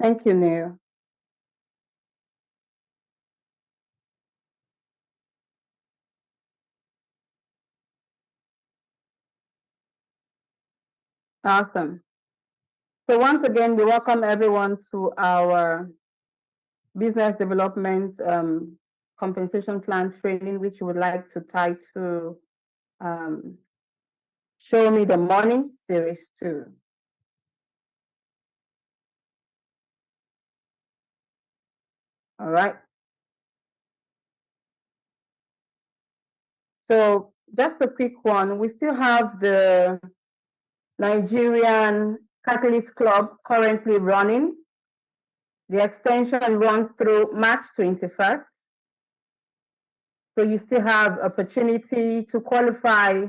Thank you, Neil. Awesome. So once again, we welcome everyone to our business development compensation plan training, which we would like to title um, Show Me the Money Series 2. All right. So just a quick one. We still have the Nigerian Catalyst Club currently running. The extension runs through March 21st. So you still have opportunity to qualify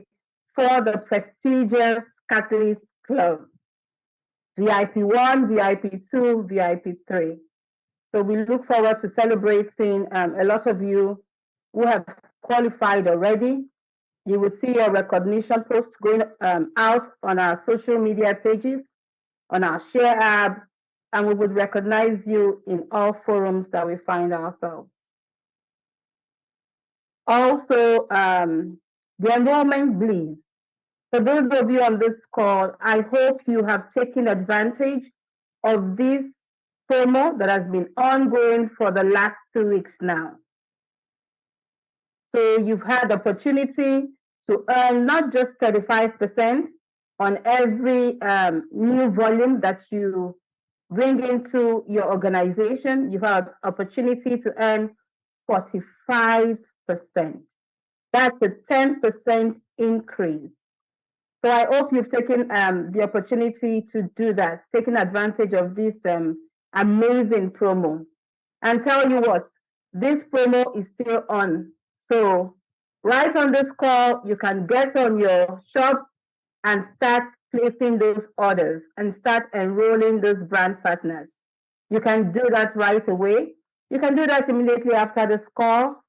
for the prestigious Catalyst Club, VIP 1, VIP 2, VIP 3. So we look forward to celebrating a lot of you who have qualified already. You will see a recognition post going out on our social media pages, on our Share app, and we would recognize you in all forums that we find ourselves. Also, the enrollment bleeds. For those of you on this call, I hope you have taken advantage of this promo that has been ongoing for the last 2 weeks now. So you've had the opportunity to earn not just 35% on every new volume that you bring into your organization. You've had opportunity to earn 45%. That's a 10% increase. So I hope you've taken the opportunity to do that, taking advantage of this amazing promo. And tell you what, this promo is still on. So right on this call, you can get on your shop and start placing those orders and start enrolling those brand partners. You can do that right away. You can do that immediately after this call,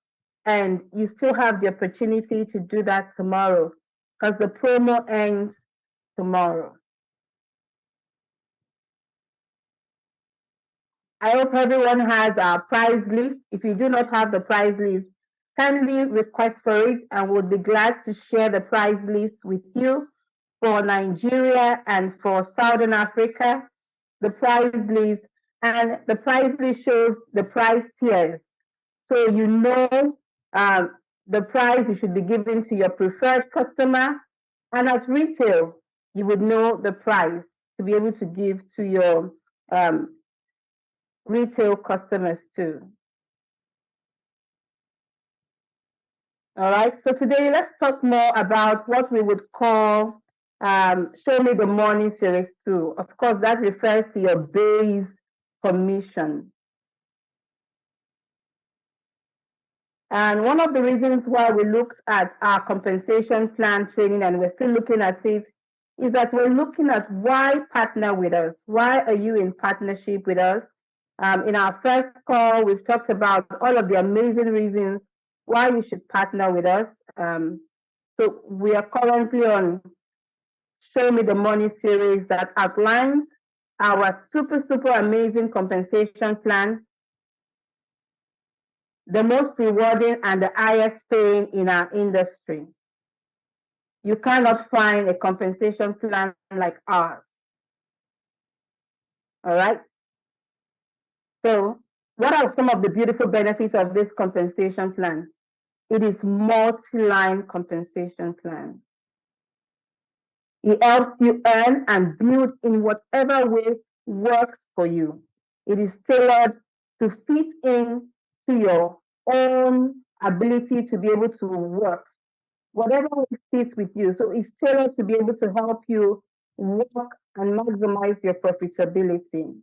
and you still have the opportunity to do that tomorrow because the promo ends tomorrow. I hope everyone has a prize list. If you do not have the prize list, kindly request for it and we'll be glad to share the prize list with you for Nigeria and for Southern Africa. The prize list, and the prize list shows the price tiers. So you know the price you should be giving to your preferred customer. And at retail, you would know the price to be able to give to your retail customers too. All right, so today let's talk more about what we would call Show Me the Money Series 2. Of course, that refers to your base commission. And one of the reasons why we looked at our compensation plan training and we're still looking at it is that we're looking at why partner with us? Why are you in partnership with us? In our first call, we've talked about all of the amazing reasons why you should partner with us. So we are currently on Show Me the Money series that outlines our super amazing compensation plan, the most rewarding and the highest paying in our industry. You cannot find a compensation plan like ours. All right. So, what are some of the beautiful benefits of this compensation plan? It is multi-line compensation plan. It helps you earn and build in whatever way works for you. It is tailored to fit in to your own ability to be able to work, whatever fits with you. So it's tailored to be able to help you work and maximize your profitability.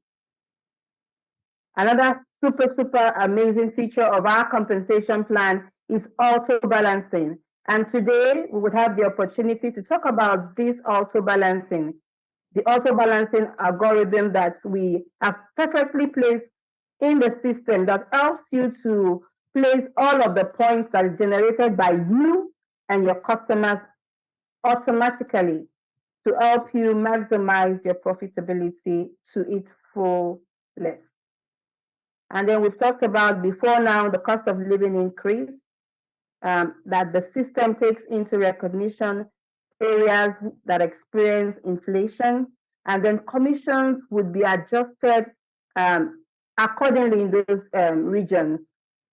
Another super amazing feature of our compensation plan is auto balancing. And today we would have the opportunity to talk about this auto balancing, the auto balancing algorithm that we have perfectly placed in the system that helps you to place all of the points that is generated by you and your customers automatically to help you maximize your profitability to its full less. And then we've talked about before now the cost of living increase, that the system takes into recognition areas that experience inflation, and then commissions would be adjusted accordingly in those regions,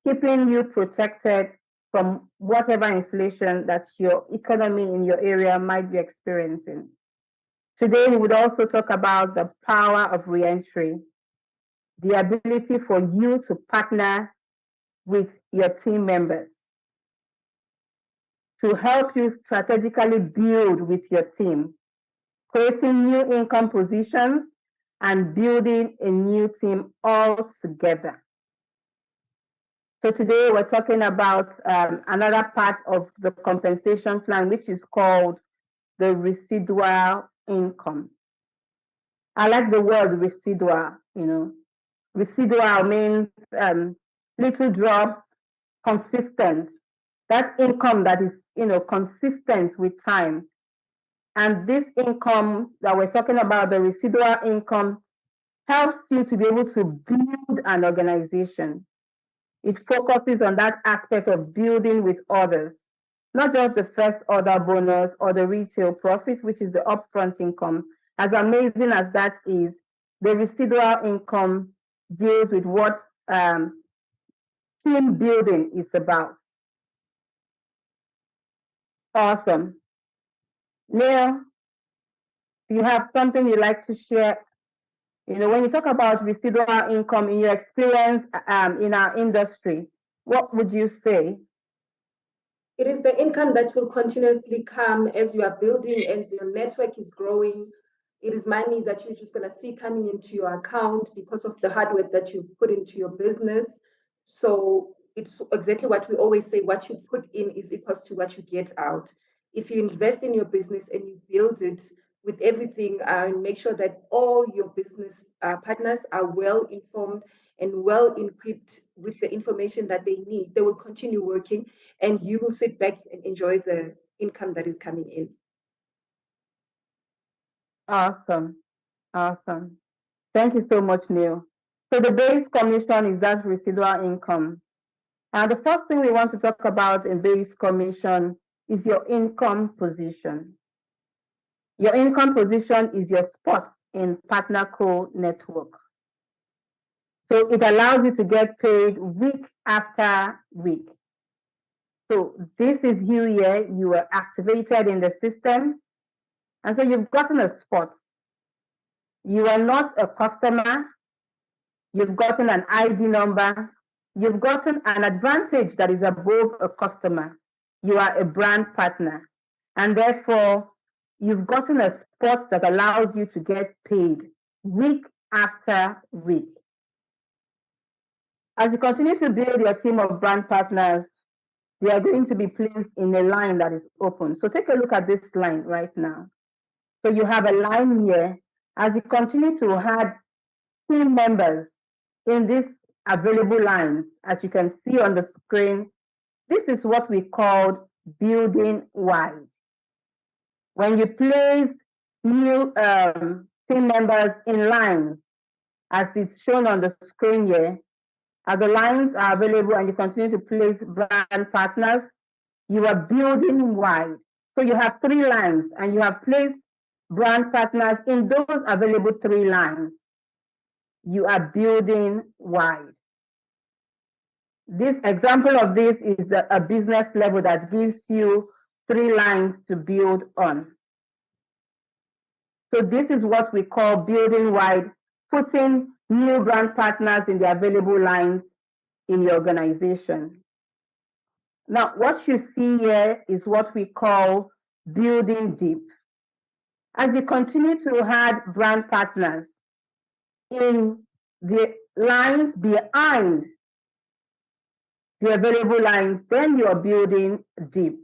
keeping you protected from whatever inflation that your economy in your area might be experiencing. Today, we would also talk about the power of reentry, the ability for you to partner with your team members to help you strategically build with your team, creating new income positions and building a new team all together. So today we're talking about another part of the compensation plan, which is called the residual income. I like the word residual, Residual means little drops, consistent. That income that is, consistent with time. And this income that we're talking about, the residual income, helps you to be able to build an organization. It focuses on that aspect of building with others, not just the first order bonus or the retail profit, which is the upfront income. As amazing as that is, the residual income deals with what team building is about. Awesome. Neil, do you have something you'd like to share? When you talk about residual income in your experience in our industry, what would you say? It is the income that will continuously come as you are building, as your network is growing. It is money that you're just going to see coming into your account because of the hard work that you've put into your business. So it's exactly what we always say, what you put in is equals to what you get out. If you invest in your business and you build it with everything, and make sure that all your business partners are well informed and well equipped with the information that they need, they will continue working and you will sit back and enjoy the income that is coming in. Awesome. Awesome. Thank you so much, Neil. So the base commission is that residual income. And the first thing we want to talk about in base commission is your income position. Your income position is your spot in PartnerCo network. So it allows you to get paid week after week. So this is you here, you are activated in the system, and so you've gotten a spot. You are not a customer, you've gotten an ID number, you've gotten an advantage that is above a customer. You are a brand partner, and therefore you've gotten a spot that allows you to get paid week after week. As you continue to build your team of brand partners, they are going to be placed in a line that is open. So take a look at this line right now. So you have a line here. As you continue to add team members in these available lines, as you can see on the screen, this is what we call building wide. When you place new team members in lines, as it's shown on the screen here, as the lines are available and you continue to place brand partners, you are building wide. So you have 3 lines and you have placed brand partners in those available 3 lines. You are building wide. This example of this is a business level that gives you 3 lines to build on. So this is what we call building wide, putting new brand partners in the available lines in your organization. Now, what you see here is what we call building deep. As you continue to add brand partners in the lines behind the available lines, then you're building deep.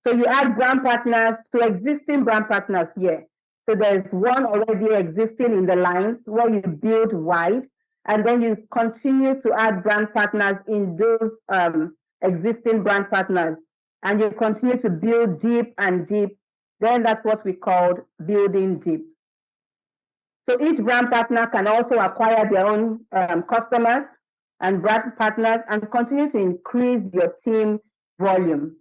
So you add brand partners to existing brand partners here. So there's one already existing in the lines where you build wide, and then you continue to add brand partners in those existing brand partners, and you continue to build deep and deep. Then that's what we call building deep. So each brand partner can also acquire their own customers and brand partners and continue to increase your team volume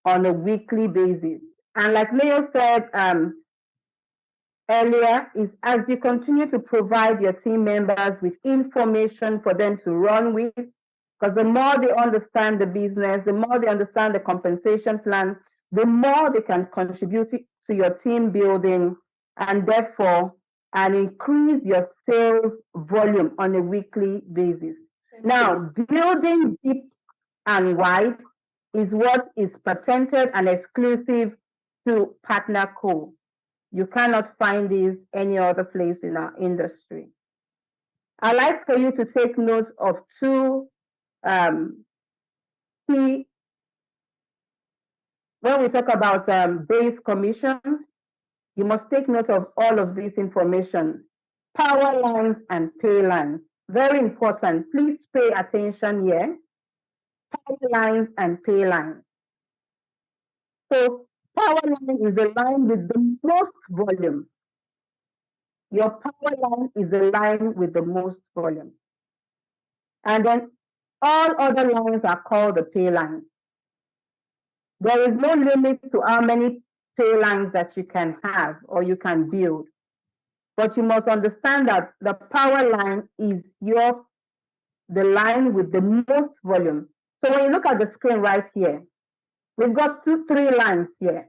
on a weekly basis. And like Leo said earlier, is as you continue to provide your team members with information for them to run with, because the more they understand the business, the more they understand the compensation plan, the more they can contribute to your team building and therefore increase your sales volume on a weekly basis. Now, building deep and wide is what is patented and exclusive to Partner Co. You cannot find this any other place in our industry. I'd like for you to take note of two key, when we talk about base commission, you must take note of all of this information. Power lines and pay lines, very important. Please pay attention here. Power lines and pay lines. So power line is the line with the most volume. Your power line is the line with the most volume. And then all other lines are called the pay lines. There is no limit to how many pay lines that you can have or you can build. But you must understand that the power line is the line with the most volume. So when you look at the screen right here, we've got three lines here.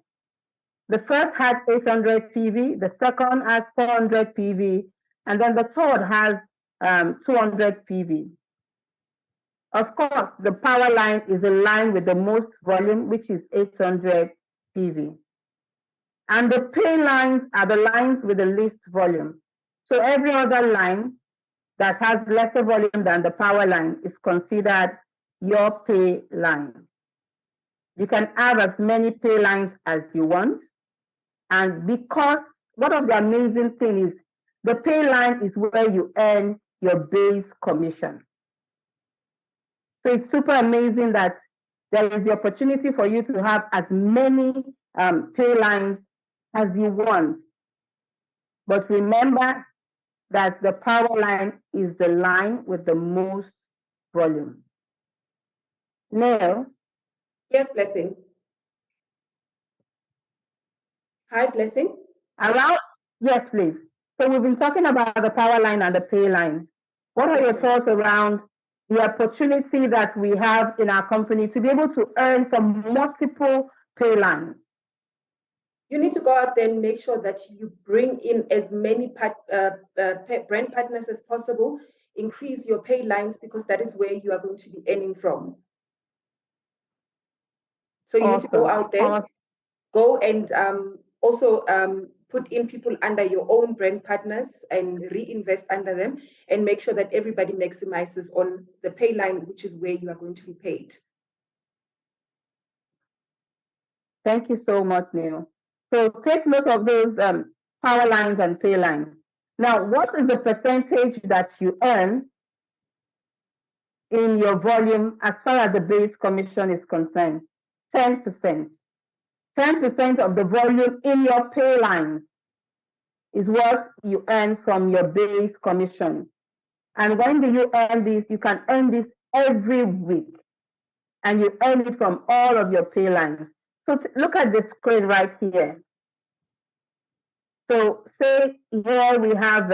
The first has 800 PV, the second has 400 PV, and then the third has 200 PV. Of course, the power line is a line with the most volume, which is 800 PV. And the pay lines are the lines with the least volume. So every other line that has lesser volume than the power line is considered your pay line. You can have as many pay lines as you want. And because one of the amazing things is the pay line is where you earn your base commission. So it's super amazing that there is the opportunity for you to have as many pay lines as you want. But remember that the power line is the line with the most volume. Neil? Yes, Blessing. Hi, Blessing. Yes, please. So we've been talking about the power line and the pay line. What are your thoughts around the opportunity that we have in our company to be able to earn from multiple pay lines? You need to go out there and make sure that you bring in as many brand partners as possible, increase your pay lines, because that is where you are going to be earning from. So you need to go out there, go and also put in people under your own brand partners and reinvest under them and make sure that everybody maximizes on the pay line, which is where you are going to be paid. Thank you so much, Neil. So take note of those power lines and pay lines. Now, what is the percentage that you earn in your volume as far as the base commission is concerned? 10%. 10% of the volume in your pay lines is what you earn from your base commission. And when do you earn this? You can earn this every week. And you earn it from all of your pay lines. So look at the screen right here. So say here we have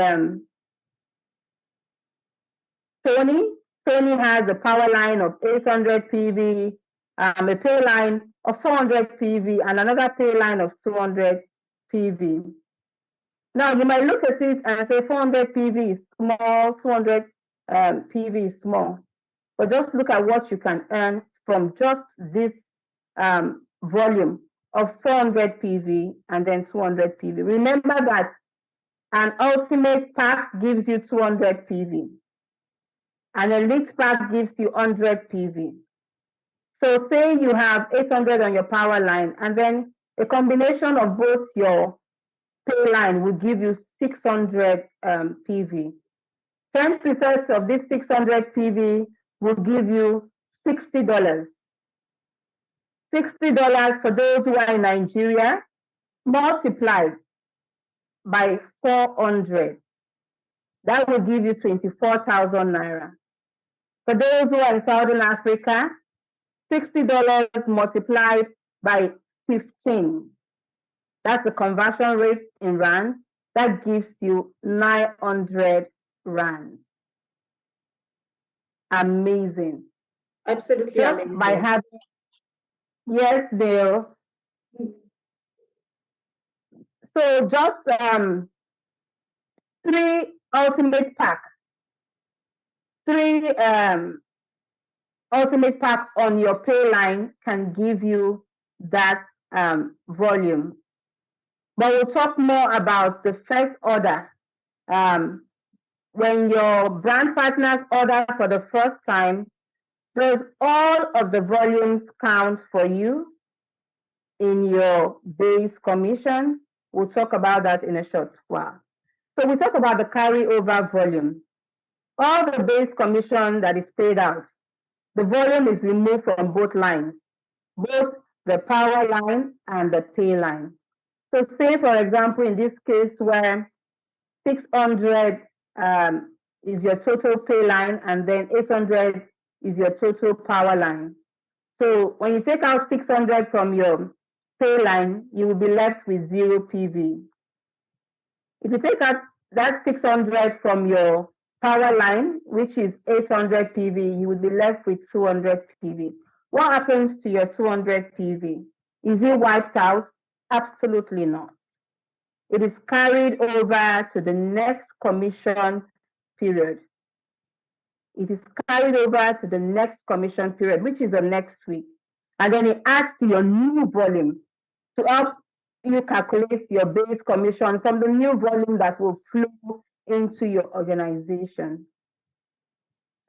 Tony. Tony has a power line of 800 PV, a pay line of 400 PV, and another pay line of 200 PV. Now you might look at it and say 400 PV is small, 200 PV is small. But just look at what you can earn from just this volume of 400 PV and then 200 PV. Remember that an ultimate pack gives you 200 PV. An elite pack gives you 100 PV. So say you have 800 on your power line, and then a combination of both your pay line will give you 600 PV. 10% of this 600 PV will give you $60. $60 for those who are in Nigeria, multiplied by 400. that will give you 24,000 naira. For those who are in Southern Africa, $60 multiplied by 15. That's the conversion rate in rand. That gives you 900 rand. Amazing. Absolutely Just amazing. by having, yes, Bill. So just 3 ultimate pack, 3 ultimate pack on your pay line can give you that volume. But we'll talk more about the first order. When your brand partners order for the first time, does all of the volumes count for you in your base commission? We'll talk about that in a short while. So we talk about the carryover volume. All the base commission that is paid out, the volume is removed from both lines, both the power line and the pay line. So say, for example, in this case where 600 is your total pay line and then 800 is your total power line. So when you take out 600 from your pay line, you will be left with 0 PV. If you take out that 600 from your power line, which is 800 PV, you will be left with 200 PV. What happens to your 200 PV? Is it wiped out? Absolutely not. It is carried over to the next commission period. It is carried over to the next commission period, which is the next week. And then it adds to your new volume to help you calculate your base commission from the new volume that will flow into your organization.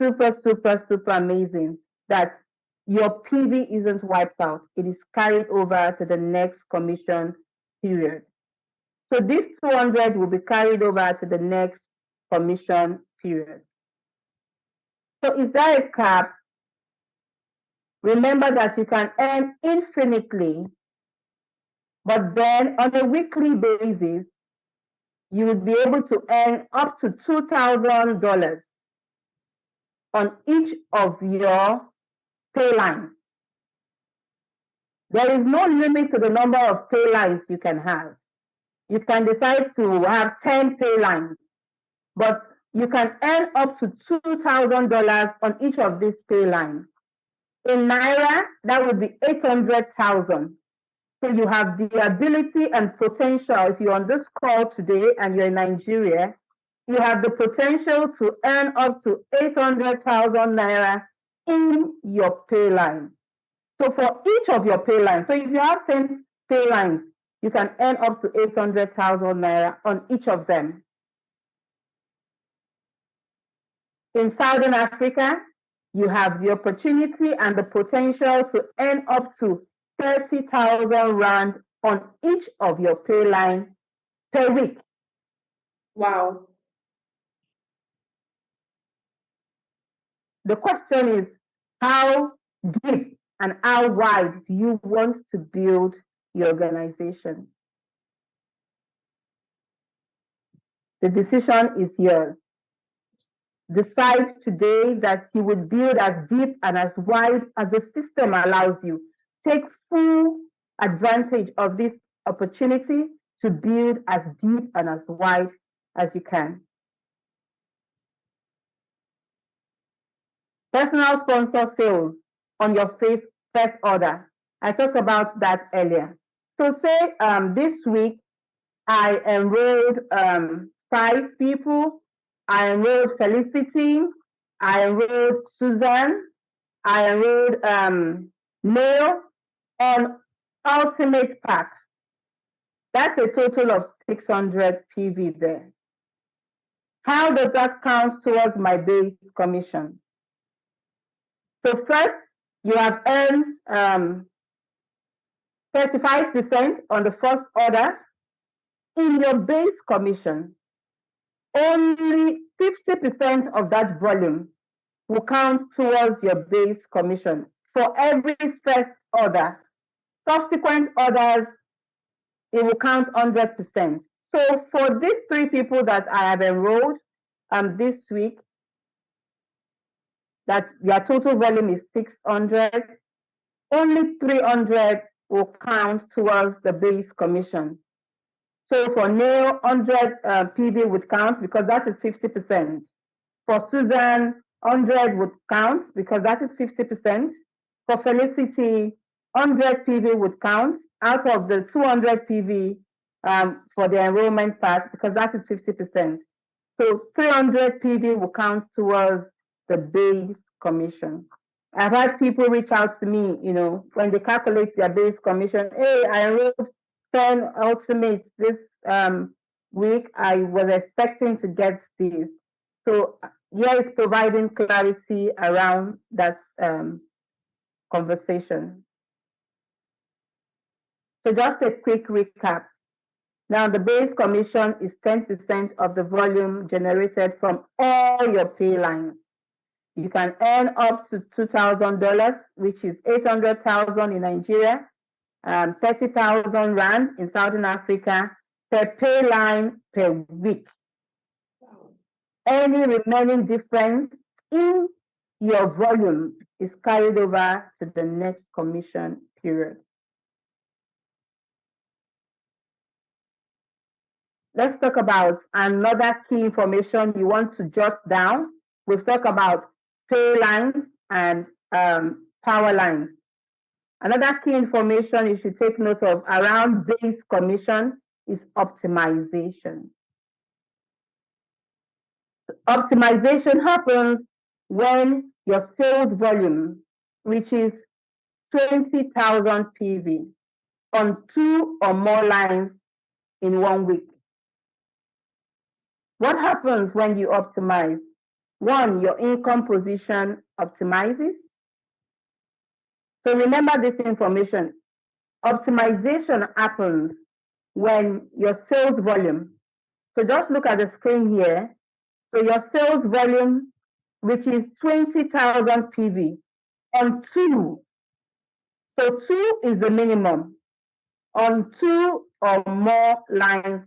Super, super, super amazing that your PV isn't wiped out. It is carried over to the next commission period. So this 200 will be carried over to the next commission period. So is there a cap? Remember that you can earn infinitely, but then on a weekly basis, you would be able to earn up to $2,000 on each of your pay lines. There is no limit to the number of pay lines you can have. You can decide to have 10 pay lines, but you can earn up to $2,000 on each of these pay lines. In Naira, that would be 800,000. So you have the ability and potential, if you're on this call today and you're in Nigeria, you have the potential to earn up to 800,000 Naira in your pay line. So for each of your pay lines, so if you have 10 pay lines, you can earn up to 800,000 Naira on each of them. In Southern Africa, you have the opportunity and the potential to earn up to 30,000 Rand on each of your pay line per week. Wow. The question is, how deep and how wide do you want to build your organization? The decision is yours. Decide today that you would build as deep and as wide as the system allows you. Take full advantage of this opportunity to build as deep and as wide as you can. Personal sponsor sales on your first order. I talked about that earlier. So say this week I enrolled 5 people. I enrolled Felicity. I enrolled Susan. I enrolled Neil on Ultimate Pack. That's a total of 600 PV there. How does that count towards my base commission? So first, you have earned 35% on the first order. In your base commission, only 50% of that volume will count towards your base commission for every first order. Subsequent orders, it will count 100%. So for these 3 people that I have enrolled, this week that your total volume is 600, only 300 will count towards the base commission. So for Neil, 100 PV would count because that is 50%. For Susan, 100 would count because that is 50%. For Felicity, 100 PV would count out of the 200 PV for the enrollment part because that is 50%. So 300 PV will count towards the base commission. I've had people reach out to me, when they calculate their base commission. Hey, I enrolled 10 ultimates this week. I was expecting to get these. So here is providing clarity around that conversation. So just a quick recap. Now, the base commission is 10% of the volume generated from all your pay lines. You can earn up to $2,000, which is 800,000 in Nigeria, 30,000 Rand in Southern Africa per pay line per week. Any remaining difference in your volume is carried over to the next commission period. Let's talk about another key information you want to jot down. We've talked about pay lines and power lines. Another key information you should take note of around base commission is optimization. Optimization happens when your sales volume reaches 20,000 PV on 2 or more lines in 1 week. What happens when you optimize? 1, your income position optimizes. So remember this information. Optimization happens when your sales volume, so just look at the screen here. So your sales volume, which is 20,000 PV on 2. So 2 is the minimum on 2 or more lines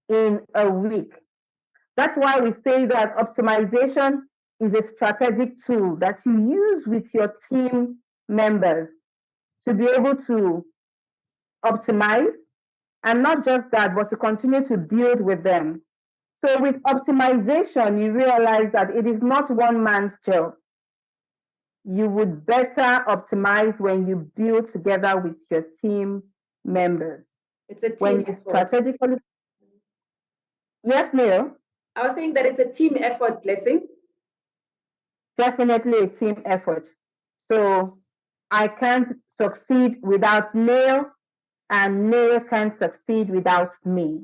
in a week. That's why we say that optimization is a strategic tool that you use with your team members to be able to optimize, and not just that, but to continue to build with them. So with optimization, you realize that it is not one man's job. You would better optimize when you build together with your team members. It's a team when you effort. strategically. Yes, Neil? I was saying that it's a team effort, Blessing. Definitely a team effort. So I can't succeed without Neil, and Neil can't succeed without me.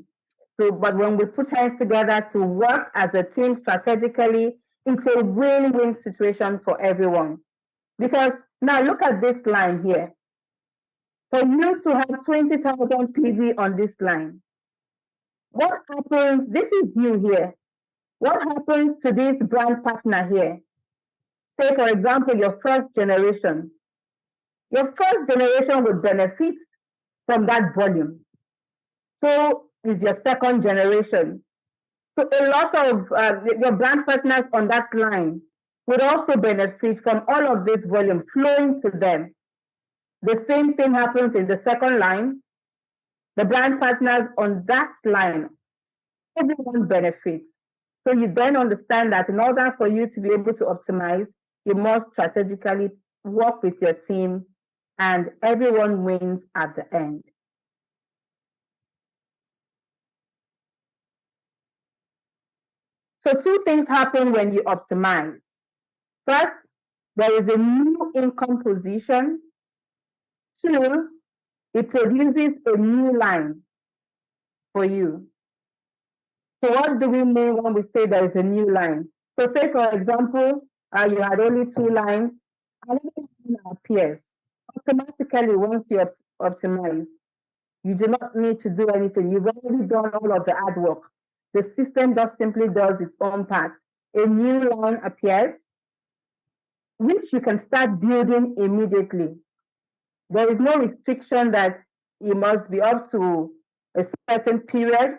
So, but when we put hands together to work as a team strategically, it's a win-win situation for everyone. Because now look at this line here. For you to have 20,000 PV on this line, what happens? This is you here. What happens to this brand partner here? Say, for example, your first generation. Your first generation will benefit from that volume. So is your second generation. So a lot of your brand partners on that line would also benefit from all of this volume flowing to them. The same thing happens in the second line. The brand partners on that line, everyone benefits. So you then understand that in order for you to be able to optimize, you must strategically work with your team, and everyone wins at the end. So 2 things happen when you optimize. First, there is a new income position. 2, it produces a new line for you. So what do we mean when we say there is a new line? So say, for example, you had only 2 lines, another line appears. Automatically, once you optimize, you do not need to do anything. You've already done all of the hard work. The system just simply does its own part. A new line appears, which you can start building immediately. There is no restriction that you must be up to a certain period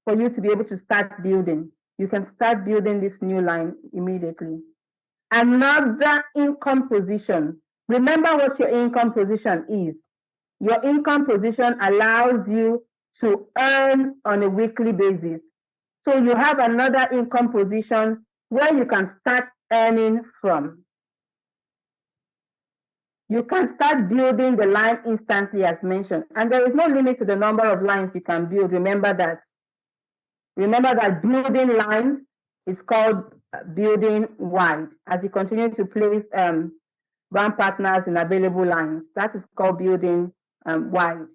for you to be able to start building. you can start building this new line immediately. Another income position. Remember what your income position is. Your income position allows you to earn on a weekly basis. So you have another income position where you can start earning from. You can start building the line instantly as mentioned. And there is no limit to the number of lines you can build. Remember that. Remember that building lines is called building wide. As you continue to place brand partners in available lines, that is called building wide.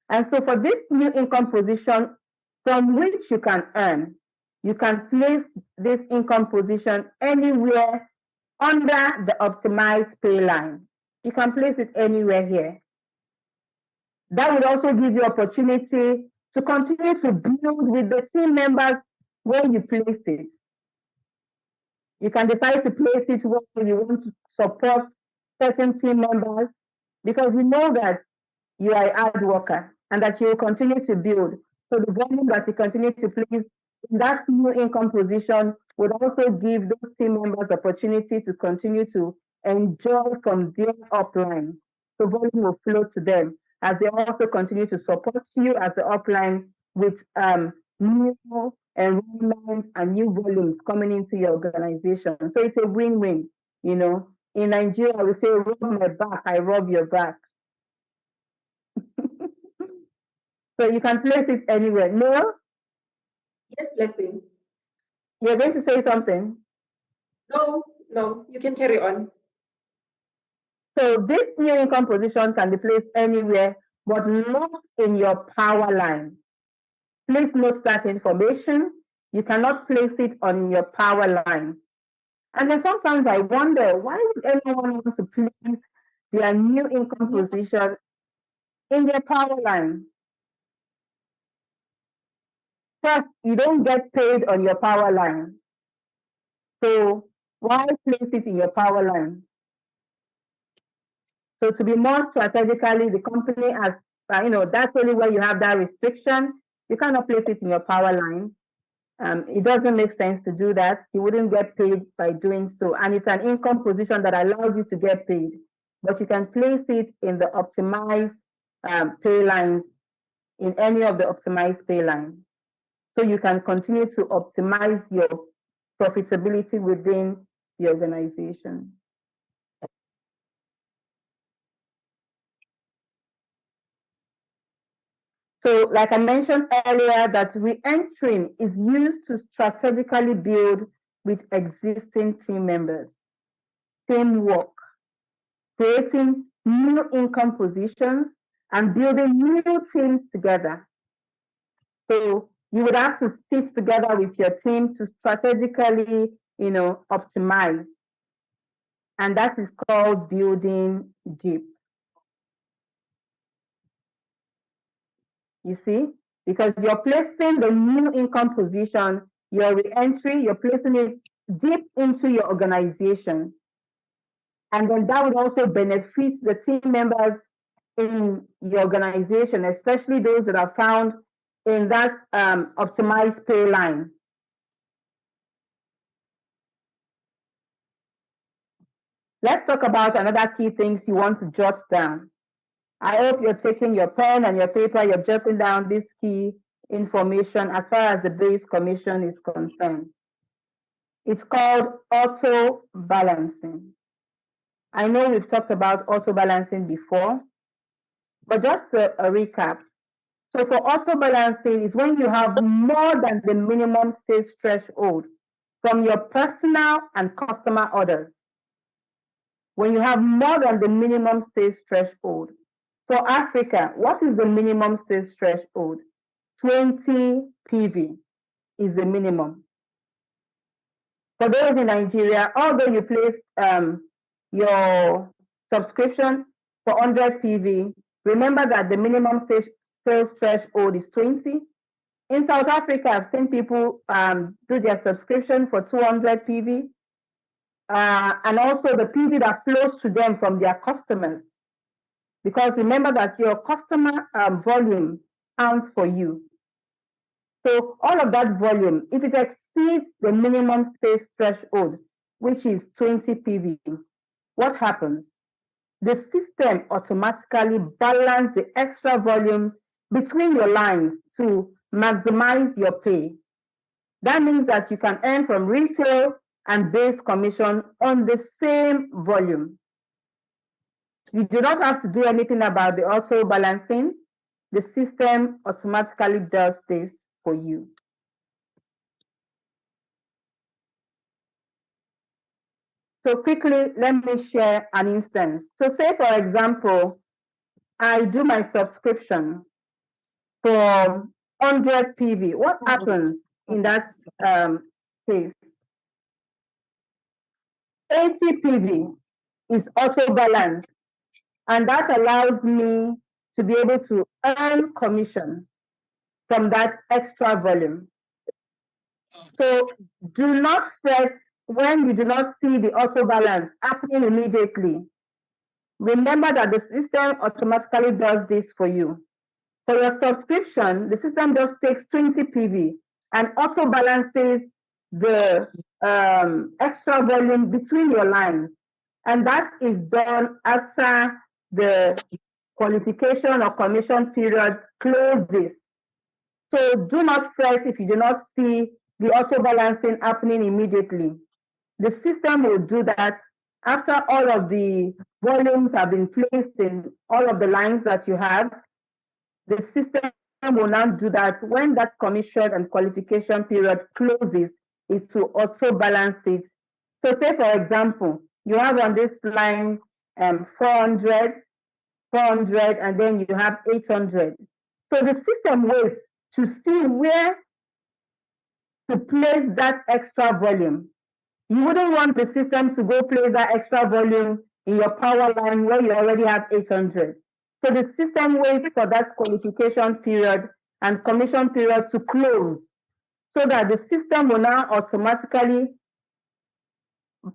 And so for this new income position from which you can earn, you can place this income position anywhere under the optimized pay line. You can place it anywhere here. That would also give you opportunity to continue to build with the team members where you place it. You can decide to place it where you want to support certain team members because you know that you are a hard worker and that you will continue to build. So the volume that you continue to place in that new income position would also give those team members opportunity to continue to enjoy from their upline. So volume will flow to them as they also continue to support you as the upline with new enrollment and new volumes coming into your organization. So it's a win-win, you know. In Nigeria, we say, rub my back, I rub your back. So you can place it anywhere. No? Yes, Blessing. You're going to say something? No, you can carry on. So this new income position can be placed anywhere, but not in your power line. Please note that information. You cannot place it on your power line. And then sometimes I wonder, why would anyone want to place their new income position in their power line? First, you don't get paid on your power line. So why place it in your power line? So to be more strategically, the company has, that's only where you have that restriction. You cannot place it in your power line. It doesn't make sense to do that. You wouldn't get paid by doing so. And it's an income position that allows you to get paid. But you can place it in the optimized pay lines, in any of the optimized pay lines. So you can continue to optimize your profitability within the organization. So like I mentioned earlier, that re-entering is used to strategically build with existing team members, teamwork, creating new income positions and building new teams together. So you would have to sit together with your team to strategically, optimize. And that is called building deep. You see, because you're placing the new income position, your re-entry, you're placing it deep into your organization. And then that would also benefit the team members in your organization, especially those that are found in that optimized pay line. Let's talk about another key things you want to jot down. I hope you're taking your pen and your paper, you're jotting down this key information as far as the base commission is concerned. It's called auto balancing. I know we've talked about auto balancing before, but just a recap. So for auto balancing is when you have more than the minimum sales threshold from your personal and customer orders. When you have more than the minimum sales threshold. For Africa, what is the minimum sales threshold? 20 PV is the minimum. For those in Nigeria, although you place your subscription for 100 PV, remember that the minimum sales threshold is 20. In South Africa, I've seen people do their subscription for 200 PV, and also the PV that flows to them from their customers. Because remember that your customer volume counts for you. So all of that volume, if it exceeds the minimum space threshold, which is 20 PV, what happens? The system automatically balances the extra volume between your lines to maximize your pay. That means that you can earn from retail and base commission on the same volume. You do not have to do anything about the auto balancing. The system automatically does this for you. So quickly, let me share an instance. So say, for example, I do my subscription for 100 PV. What happens in that case? 80 PV is auto balanced, and that allows me to be able to earn commission from that extra volume. So do not fret when you do not see the auto balance happening immediately. Remember that the system automatically does this for you. For your subscription, the system just takes 20 PV and auto balances the extra volume between your lines. And that is done after the qualification or commission period closes. So do not fret if you do not see the auto balancing happening immediately. The system will do that after all of the volumes have been placed in all of the lines that you have. The system will now do that when that commission and qualification period closes, is to auto balance it. So say, for example, you have on this line 400, and then you have 800. So the system waits to see where to place that extra volume. You wouldn't want the system to go place that extra volume in your power line where you already have 800. So the system waits for that qualification period and commission period to close so that the system will now automatically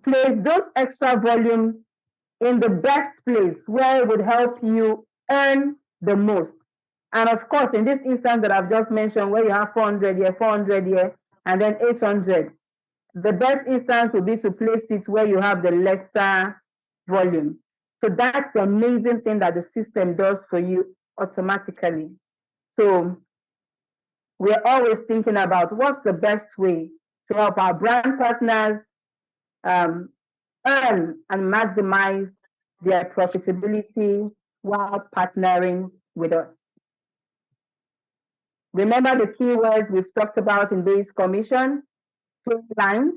place those extra volume in the best place where it would help you earn the most. And of course, in this instance that I've just mentioned, where you have 400 here, 400 here, and then 800, the best instance would be to place it where you have the lesser volume. So that's the amazing thing that the system does for you automatically. So we're always thinking about what's the best way to help our brand partners earn and maximize their profitability while partnering with us. Remember the keywords we've talked about in base commission: trade lines,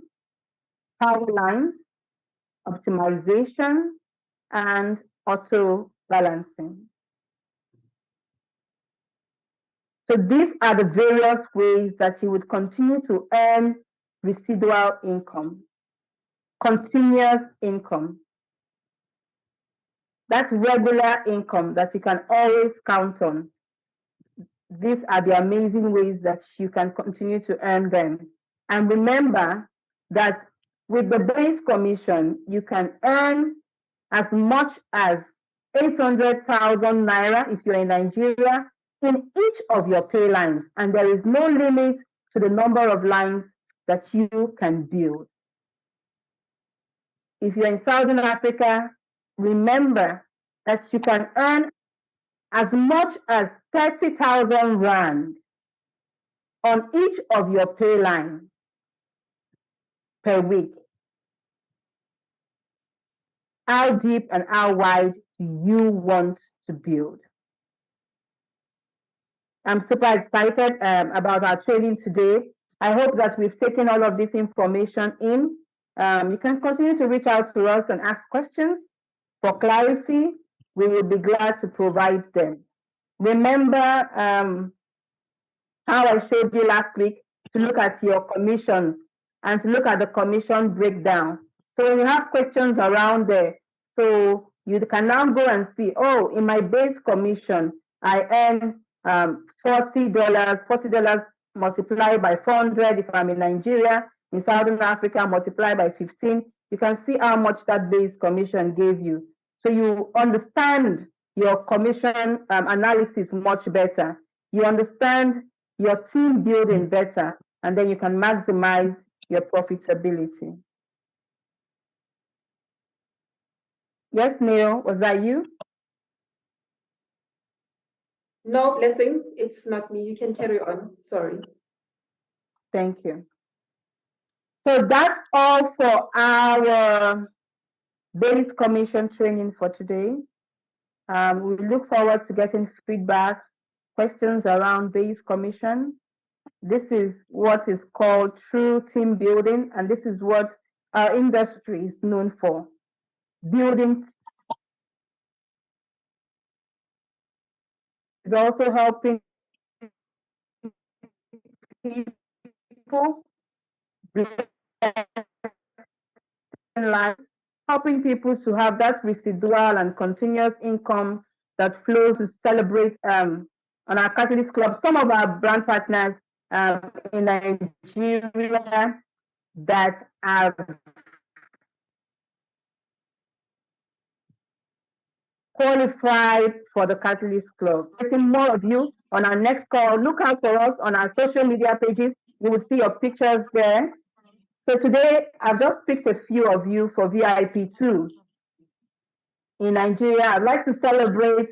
power lines, optimization, and auto balancing. So these are the various ways that you would continue to earn residual income, continuous income. That's regular income that you can always count on. These are the amazing ways that you can continue to earn them. And remember that with the base commission, you can earn as much as 800,000 Naira if you're in Nigeria in each of your pay lines. And there is no limit to the number of lines that you can build. If you're in Southern Africa, remember that you can earn as much as 30,000 Rand on each of your pay lines per week. How deep and how wide do you want to build? I'm super excited about our training today. I hope that we've taken all of this information in. You can continue to reach out to us and ask questions for clarity. We will be glad to provide them. Remember how I showed you last week to look at your commissions and to look at the commission breakdown. So when you have questions around there, so you can now go and see, oh, in my base commission, I earn $40 multiplied by 400 if I'm in Nigeria. In Southern Africa, multiplied by 15. You can see how much that base commission gave you. So you understand your commission analysis much better. You understand your team building better. and then you can maximize your profitability. Yes, Neil, was that you? No, Blessing, it's not me. You can carry on. Sorry. Thank you. So that's all for our base commission training for today. We look forward to getting feedback, questions around base commission. This is what is called true team building, and this is what our industry is known for, building. It's also helping people in life, helping people to have that residual and continuous income that flows to celebrate on our Catalyst Club. Some of our brand partners in Nigeria that are qualified for the Catalyst Club. Getting more of you on our next call. Look out for us on our social media pages. You will see your pictures there. So today, I've just picked a few of you for VIP2. In Nigeria, I'd like to celebrate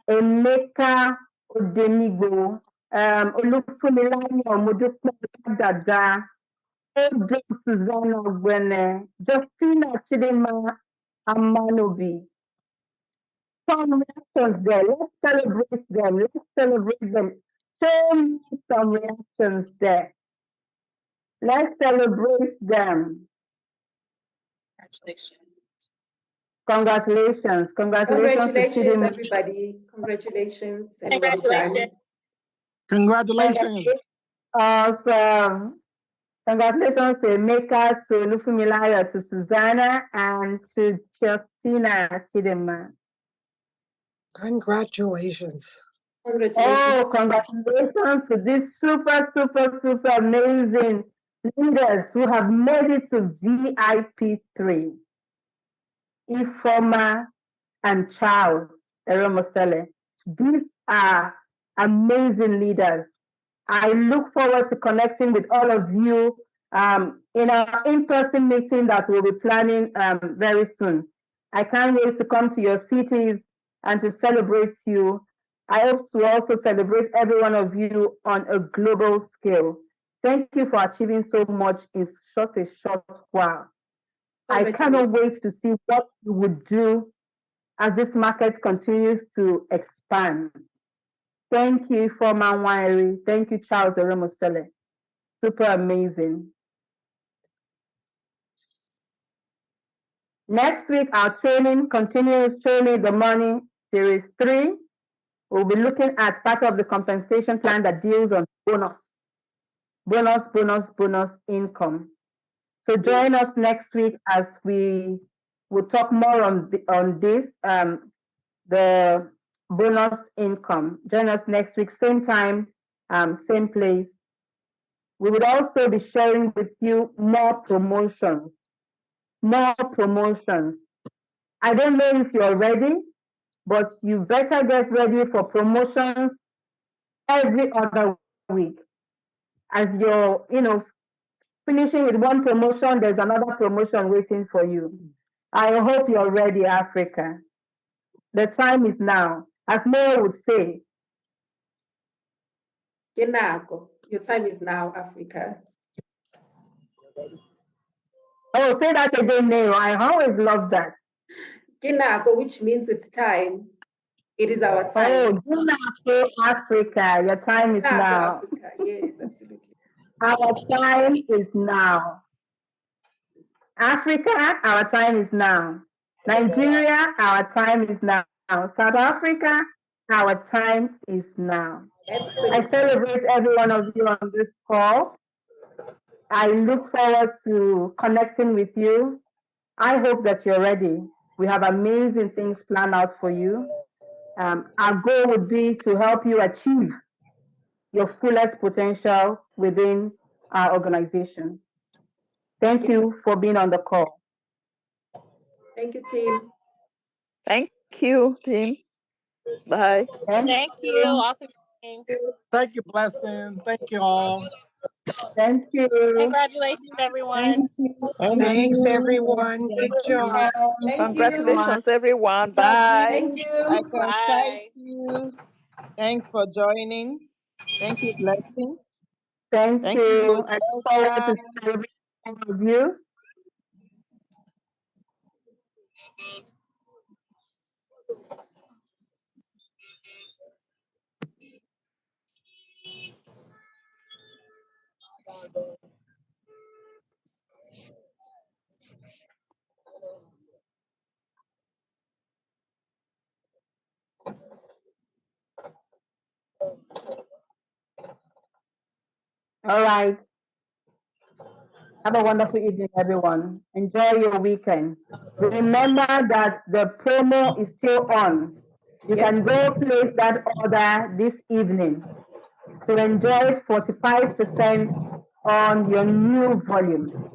Emeka Odemigbo, Olufunmilayo Modupe Dada, Ojo Susanna Ogwene, Justina Chidima Amanobi. Some reactions there. Let's celebrate them. Let's celebrate them. Show me some reactions there. Let's celebrate them. Congratulations. Congratulations, everybody. Congratulations. And well done. Congratulations. Awesome. Congratulations to Emeka, to Olufunmilayo, to Susanna, and to Justina Chidima. Congratulations. Oh, congratulations to these super amazing leaders who have made it to VIP3. Ifoma and Charles Eromosele. These are amazing leaders. I look forward to connecting with all of you in our in-person meeting that we'll be planning very soon. I can't wait to come to your cities and to celebrate you. I hope to also celebrate every one of you on a global scale. Thank you for achieving so much in such a short while. I cannot wait to see what you would do as this market continues to expand. Thank you, Foreman Winery. Thank you, Charles Eromosele. Super amazing. Next week, our training continues, Training the Money Series 3. We'll be looking at part of the compensation plan that deals on bonus income. So join us next week as we will talk more on this, the bonus income. Join us next week, same time, same place. We would also be sharing with you more promotions. I don't know if you're ready, but you better get ready for promotions every other week. As you're, finishing with one promotion, there's another promotion waiting for you. I hope you're ready, Africa. The time is now. As Mo would say, your time is now, Africa. Oh, say that again, Neo. I always love that. Which means it's time. It is our time. Oh, Africa, your time is now. Africa. Yes, absolutely. Our time is now. Africa, our time is now. Nigeria, our time is now. South Africa, our time is now. Absolutely. I celebrate every one of you on this call. I look forward to connecting with you. I hope that you're ready. We have amazing things planned out for you. Our goal would be to help you achieve your fullest potential within our organization. Thank you for being on the call. Thank you, team. Thank you, team. Bye. Thank you, Blessing. Thank you all. Thank you. Congratulations, everyone. Thank you. Thanks, everyone. Good job. Thank you. Congratulations, everyone. Bye. Thank you. Icon, Bye. thank you. Thanks for joining. Thank you, Blessing. Thank Thank you. you. I look forward to serving all of you. All right. Have a wonderful evening, everyone. Enjoy your weekend. Remember that the promo is still on. You can go place that order this evening to enjoy 45% on your new volume.